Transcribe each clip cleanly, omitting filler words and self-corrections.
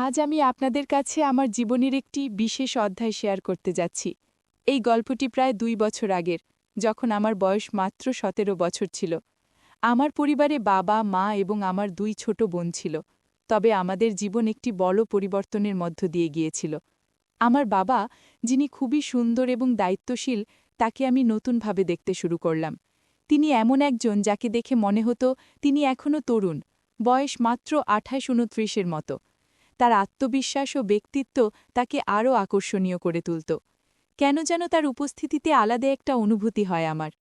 আজ আমি আপনাদের কাছে আমার জীবনের একটি বিশেষ অধ্যায় শেয়ার করতে যাচ্ছি। এই গল্পটি প্রায় ২ বছর আগের, যখন আমার বয়স মাত্র ১৭ বছর ছিল। আমার পরিবারে বাবা, মা এবং আমার ২ ছোট বোন ছিল। তবে আমাদের জীবন একটি বড় পরিবর্তনের মধ্য দিয়ে গিয়েছিল। আমার বাবা, যিনি খুবই সুন্দর এবং দায়িত্বশীল, তাকে আমি নতুনভাবে দেখতে শুরু করলাম। তিনি এমন একজন যাকে দেখে মনে হতো তিনি এখনও তরুণ, বয়স মাত্র ২৮-২৯-এর মতো। তার আত্মবিশ্বাস ও ব্যক্তিত্ব তাকে আরও আকর্ষণীয় করে তুলত। কেন যেন তার উপস্থিতিতে আলাদা একটা অনুভূতি হয় আমার।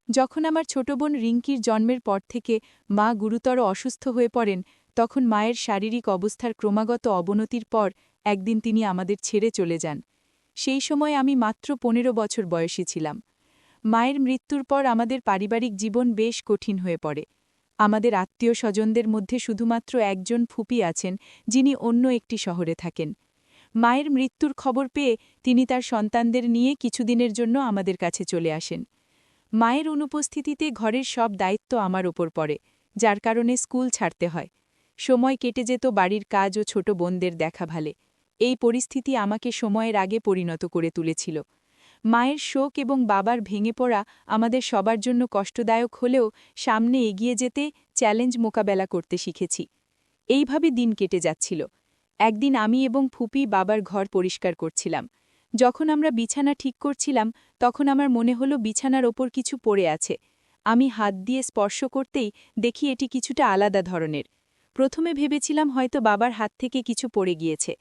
যখন আমার ছোট বোন রিঙ্কির জন্মের পর থেকে মা গুরুতর অসুস্থ হয়ে পড়েন, তখন মায়ের শারীরিক অবস্থার ক্রমাগত অবনতির পর একদিন তিনি আমাদের ছেড়ে চলে যান। সেই সময় আমি মাত্র ১৫ বছর বয়সী ছিলাম। মায়ের মৃত্যুর পর আমাদের পারিবারিক জীবন বেশ কঠিন হয়ে পড়ে। আমাদের আত্মীয় স্বজনদের মধ্যে শুধুমাত্র একজন ফুপি আছেন, যিনি অন্য একটি শহরে থাকেন। মায়ের মৃত্যুর খবর পেয়ে তিনি তার সন্তানদের নিয়ে কিছুদিনের জন্য আমাদের কাছে চলে আসেন। মায়ের অনুপস্থিতিতে ঘরের সব দায়িত্ব আমার ওপর পড়ে, যার কারণে স্কুল ছাড়তে হয়। সময় কেটে যেত বাড়ির কাজ ও ছোট বোনদের দেখাভালে। এই পরিস্থিতি আমাকে সময়ের আগে পরিণত করে তুলেছিল। মায়ের শোক এবং বাবার ভেঙে পড়া আমাদের সবার জন্য কষ্টদায়ক হলেও সামনে এগিয়ে যেতে চ্যালেঞ্জ মোকাবেলা করতে শিখেছি। এইভাবে দিন কেটে যাচ্ছিল। একদিন আমি এবং ফুপি বাবার ঘর পরিষ্কার করছিলাম। যখন আমরা বিছানা ঠিক করছিলাম, তখন আমার মনে হলো বিছানার ওপর কিছু পড়ে আছে। আমি হাত দিয়ে স্পর্শ করতেই দেখি এটি কিছুটা আলাদা ধরনের। প্রথমে ভেবেছিলাম হয়তো বাবার হাত থেকে কিছু পড়ে গিয়েছে।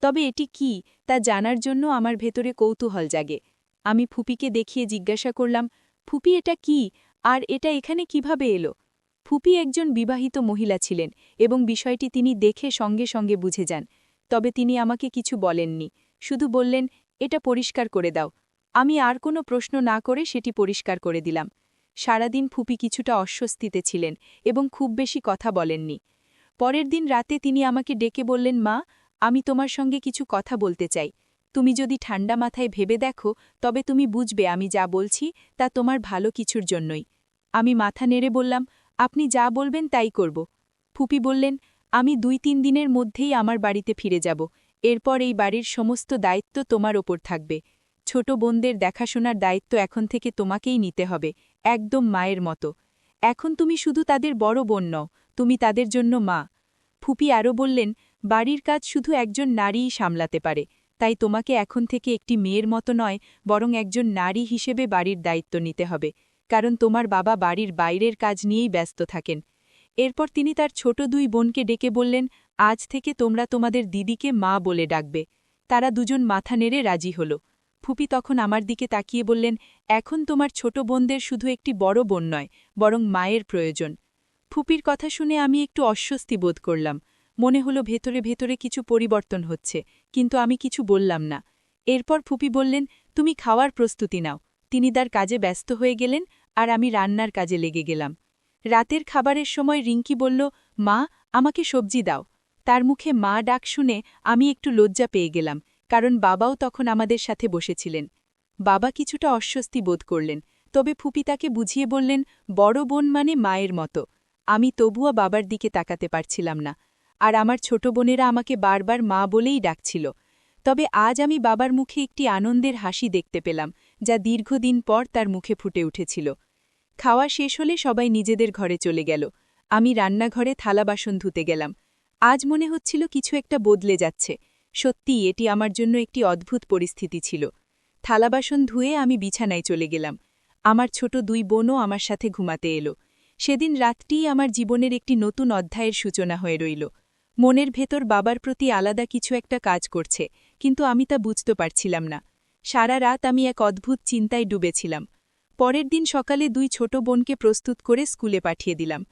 তবে এটি কি তা জানার জন্য আমার ভেতরে কৌতূহল জাগে। আমি ফুপিকে দেখিয়ে জিজ্ঞাসা করলাম, ফুপি এটা কি, আর এটা এখানে কিভাবে এলো? ফুপি একজন বিবাহিত মহিলা ছিলেন এবং বিষয়টি তিনি দেখে সঙ্গে সঙ্গে বুঝে যান। তবে তিনি আমাকে কিছু বলেননি, শুধু বললেন, এটা পরিষ্কার করে দাও। আমি আর কোনো প্রশ্ন না করে সেটি পরিষ্কার করে দিলাম। সারাদিন ফুপি কিছুটা অস্বস্তিতে ছিলেন এবং খুব বেশি কথা বলেননি। পরের দিন রাতে তিনি আমাকে ডেকে বললেন, মা, আমি তোমার সঙ্গে কিছু কথা বলতে চাই। তুমি যদি ঠান্ডা মাথায় ভেবে দেখো, তবে তুমি বুঝবে আমি যা বলছি তা তোমার ভালো কিছুর জন্যই। আমি মাথা নেড়ে বললাম, আপনি যা বলবেন তাই করব। ফুপি বললেন, আমি ২-৩ দিনের মধ্যেই আমার বাড়িতে ফিরে যাব। এরপর এই বাড়ির সমস্ত দায়িত্ব তোমার ওপর থাকবে। ছোট বোনদের দেখাশোনার দায়িত্ব এখন থেকে তোমাকেই নিতে হবে, একদম মায়ের মতো। এখন তুমি শুধু তাদের বড় বোন নও, তুমি তাদের জন্য মা। ফুপি আরও বললেন, বাড়ির কাজ শুধু একজন নারীই সামলাতে পারে, তাই তোমাকে এখন থেকে একটি মেয়ের মতো নয়, বরং একজন নারী হিসেবে বাড়ির দায়িত্ব নিতে হবে, কারণ তোমার বাবা বাড়ির বাইরের কাজ নিয়েই ব্যস্ত থাকেন। এরপর তিনি তার ছোট ২ বোনকে ডেকে বললেন, আজ থেকে তোমরা তোমাদের দিদিকে মা বলে ডাকবে। তারা দুজন মাথা নেড়ে রাজি হল। ফুপি তখন আমার দিকে তাকিয়ে বললেন, এখন তোমার ছোট বোনদের শুধু একটি বড় বোন নয়, বরং মায়ের প্রয়োজন। ফুপির কথা শুনে আমি একটু অস্বস্তি বোধ করলাম। মনে হলো ভেতরে ভেতরে কিছু পরিবর্তন হচ্ছে, কিন্তু আমি কিছু বললাম না। এরপর ফুপি বললেন, তুমি খাওয়ার প্রস্তুতি নাও। তিনি তার কাজে ব্যস্ত হয়ে গেলেন, আর আমি রান্নার কাজে লেগে গেলাম। রাতের খাবারের সময় রিঙ্কি বলল, মা, আমাকে সবজি দাও। তার মুখে মা ডাক শুনে আমি একটু লজ্জা পেয়ে গেলাম, কারণ বাবাও তখন আমাদের সাথে বসেছিলেন। বাবা কিছুটা অস্বস্তি বোধ করলেন, তবে ফুপি তাকে বুঝিয়ে বললেন, বড় বোন মানে মায়ের মতো। আমি তবুও বাবার দিকে তাকাতে পারছিলাম না, আর আমার ছোট বোনেরা আমাকে বারবার মা বলেই ডাকছিল। তবে আজ আমি বাবার মুখে একটি আনন্দের হাসি দেখতে পেলাম, যা দীর্ঘদিন পর তার মুখে ফুটে উঠেছিল। খাওয়া শেষ হলে সবাই নিজেদের ঘরে চলে গেল। আমি রান্নাঘরে থালা বাসন ধুতে গেলাম। আজ মনে হচ্ছিল কিছু একটা বদলে যাচ্ছে। সত্যিই এটি আমার জন্য একটি অদ্ভুত পরিস্থিতি ছিল। থালা বাসন ধুয়ে আমি বিছানায় চলে গেলাম। আমার ছোট ২ বোনও আমার সাথে ঘুমাতে এলো। সেদিন রাতটিই আমার জীবনের একটি নতুন অধ্যায়ের সূচনা হয়ে রইল। মনের ভেতর বাবার প্রতি আলাদা কিছু একটা কাজ করছে, কিন্তু আমি তা বুঝতে পারছিলাম না। সারা রাত আমি এক অদ্ভুত চিন্তায় ডুবেছিলাম। পরের দিন সকালে ২ ছোট বোনকে প্রস্তুত করে স্কুলে পাঠিয়ে দিলাম।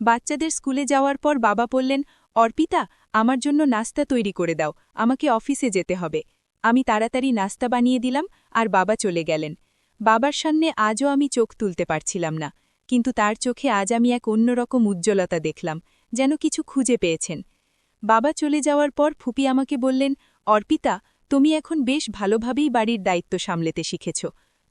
বাচ্চাদের স্কুলে যাওয়ার পর বাবা বললেন, অর্পিতা, আমার জন্য নাস্তা তৈরি করে দাও, আমাকে অফিসে যেতে হবে। আমি তাড়াতাড়ি নাস্তা বানিয়ে দিলাম, আর বাবা চলে গেলেন। বাবার সামনে আজও আমি চোখ তুলতে পারছিলাম না, কিন্তু তার চোখে আজ আমি এক অন্যরকম উজ্জ্বলতা দেখলাম, যেন কিছু খুঁজে পেয়েছেন। বাবা চলে যাওয়ার পর ফুপি আমাকে বললেন, অর্পিতা, তুমি এখন বেশ ভালোভাবেই বাড়ির দায়িত্ব সামলেতে শিখেছ।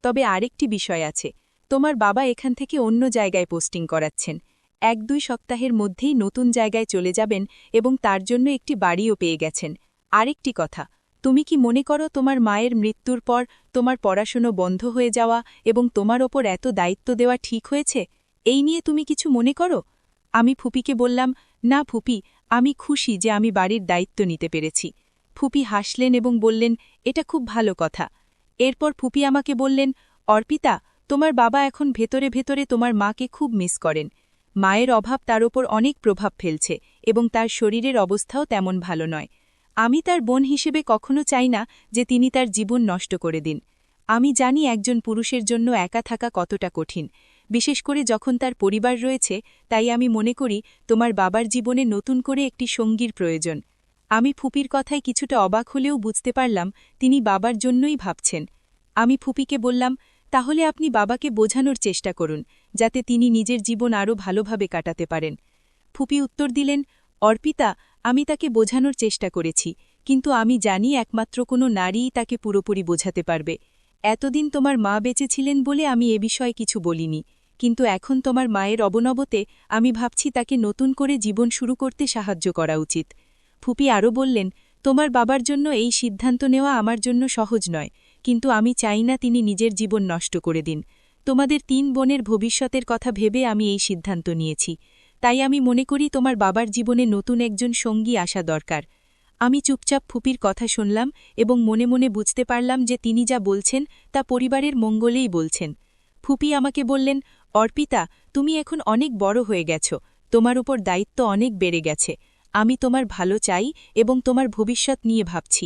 তবে আরেকটি বিষয় আছে, তোমার বাবা এখান থেকে অন্য জায়গায় পোস্টিং করাচ্ছেন। 1-2 সপ্তাহের মধ্যেই নতুন জায়গায় চলে যাবেন এবং তার জন্য একটি বাড়িও পেয়ে গেছেন। আরেকটি কথা, তুমি কি মনে করো তোমার মায়ের মৃত্যুর পর তোমার পড়াশোনা বন্ধ হয়ে যাওয়া এবং তোমার ওপর এত দায়িত্ব দেওয়া ঠিক হয়েছে? এই নিয়ে তুমি কিছু মনে করো? আমি ফুপিকে বললাম, না ফুপি, আমি খুশি যে আমি বাড়ির দায়িত্ব নিতে পেরেছি। ফুপি হাসলেন এবং বললেন, এটা খুব ভালো কথা। এরপর ফুপি আমাকে বললেন, অর্পিতা, তোমার বাবা এখন ভেতরে ভেতরে তোমার মাকে খুব মিস করেন। মায়ের অভাব তার ওপর অনেক প্রভাব ফেলছে এবং তার শরীরের অবস্থাও তেমন ভালো নয়। আমি তার বোন হিসেবে কখনো চাই না যে তিনি তার জীবন নষ্ট করে দিন। আমি জানি একজন পুরুষের জন্য একা থাকা কতটা কঠিন, বিশেষ করে যখন তার পরিবার রয়েছে, তাই আমি মনে করি তোমার বাবার জীবনে নতুন করে একটি সঙ্গীর প্রয়োজন। আমি ফুপির কথায় কিছুটা অবাক হলেও বুঝতে পারলাম তিনি বাবার জন্যই ভাবছেন। আমি ফুপিকে বললাম, তাহলে আপনি বাবাকে বোঝানোর চেষ্টা করুন, যাতে তিনি নিজের জীবন আরও ভালোভাবে কাটাতে পারেন। ফুপি উত্তর দিলেন, অর্পিতা, আমি তাকে বোঝানোর চেষ্টা করেছি, কিন্তু আমি জানি একমাত্র কোনো নারীই তাকে পুরোপুরি বোঝাতে পারবে। এতদিন তোমার মা বেঁচে ছিলেন বলে আমি এ বিষয়ে কিছু বলিনি, কিন্তু এখন তোমার মায়ের অবনবতে আমি ভাবছি তাকে নতুন করে জীবন শুরু করতে সাহায্য করা উচিত। ফুপি আরও বললেন, তোমার বাবার জন্য এই সিদ্ধান্ত নেওয়া আমার জন্য সহজ নয়, কিন্তু আমি চাই না তিনি নিজের জীবন নষ্ট করে দিন। তোমাদের 3 বোনের ভবিষ্যতের কথা ভেবে আমি এই সিদ্ধান্ত নিয়েছি। তাই আমি মনে করি তোমার বাবার জীবনে নতুন একজন সঙ্গী আসা দরকার। আমি চুপচাপ ফুপির কথা শুনলাম এবং মনে মনে বুঝতে পারলাম যে তিনি যা বলছেন তা পরিবারের মঙ্গলেই বলছেন। ফুপি আমাকে বললেন, অর্পিতা, তুমি এখন অনেক বড় হয়ে গেছ, তোমার উপর দায়িত্ব অনেক বেড়ে গেছে। আমি তোমার ভালো চাই এবং তোমার ভবিষ্যৎ নিয়ে ভাবছি।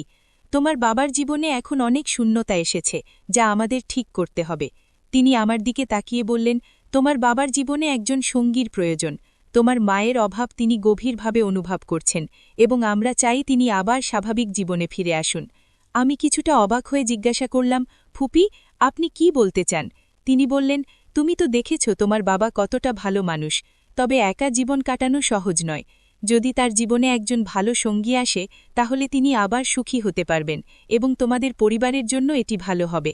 তোমার বাবার জীবনে এখন অনেক শূন্যতা এসেছে, যা আমাদের ঠিক করতে হবে। তিনি আমার দিকে তাকিয়ে বললেন, তোমার বাবার জীবনে একজন সঙ্গীর প্রয়োজন। তোমার মায়ের অভাব তিনি গভীরভাবে অনুভব করছেন এবং আমরা চাই তিনি আবার স্বাভাবিক জীবনে ফিরে আসুন। আমি কিছুটা অবাক হয়ে জিজ্ঞাসা করলাম, ফুপি, আপনি কি বলতে চান? তিনি বললেন, তুমি তো দেখেছ তোমার বাবা কতটা ভালো মানুষ, তবে একা জীবন কাটানো সহজ নয়। যদি তার জীবনে একজন ভালো সঙ্গী আসে, তাহলে তিনি আবার সুখী হতে পারবেন এবং তোমাদের পরিবারের জন্য এটি ভালো হবে।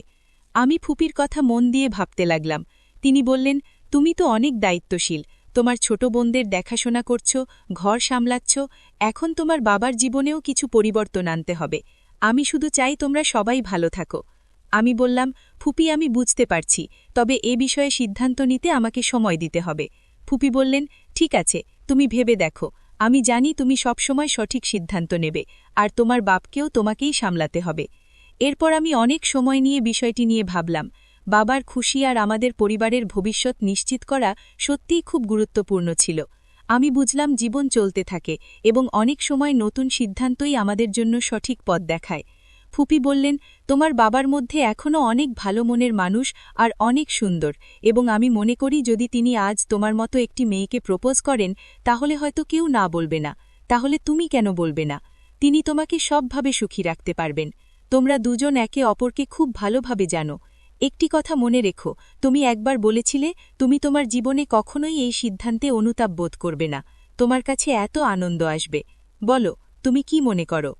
আমি ফুপির কথা মন দিয়ে ভাবতে লাগলাম। তিনি বললেন, তুমি তো অনেক দায়িত্বশীল, তোমার ছোট বোনদের দেখাশোনা করছ, ঘর সামলাচ্ছ, এখন তোমার বাবার জীবনেও কিছু পরিবর্তন আনতে হবে। আমি শুধু চাই তোমরা সবাই ভালো থাকো। আমি বললাম, ফুপি, আমি বুঝতে পারছি, তবে এ বিষয়ে সিদ্ধান্ত নিতে আমাকে সময় দিতে হবে। ফুপি বললেন, ঠিক আছে, তুমি ভেবে দেখো, আমি জানি তুমি সবসময় সঠিক সিদ্ধান্ত নেবে, আর তোমার বাপকেও তোমাকেই সামলাতে হবে। এরপর আমি অনেক সময় নিয়ে বিষয়টি নিয়ে ভাবলাম। বাবার খুশি আর আমাদের পরিবারের ভবিষ্যৎ নিশ্চিত করা সত্যিই খুব গুরুত্বপূর্ণ ছিল। আমি বুঝলাম জীবন চলতে থাকে এবং অনেক সময় নতুন সিদ্ধান্তই আমাদের জন্য সঠিক পথ দেখায়। ফুপি বললেন, তোমার বাবার মধ্যে এখনও অনেক ভালো মনের মানুষ আর অনেক সুন্দর, এবং আমি মনে করি যদি তিনি আজ তোমার মতো একটি মেয়েকে প্রপোজ করেন, তাহলে হয়তো কেউ না বলবে না। তাহলে তুমি কেন বলবে না? তিনি তোমাকে সবভাবে সুখী রাখতে পারবেন। তোমরা দুজন একে অপরকে খুব ভালোভাবে জানো। একটি কথা মনে রেখো, তুমি একবার বলেছিলে তুমি তোমার জীবনে কখনোই এই সিদ্ধান্তে অনুতাপ বোধ করবে না। তোমার কাছে এত আনন্দ আসবে। বলো, তুমি কি মনে করো?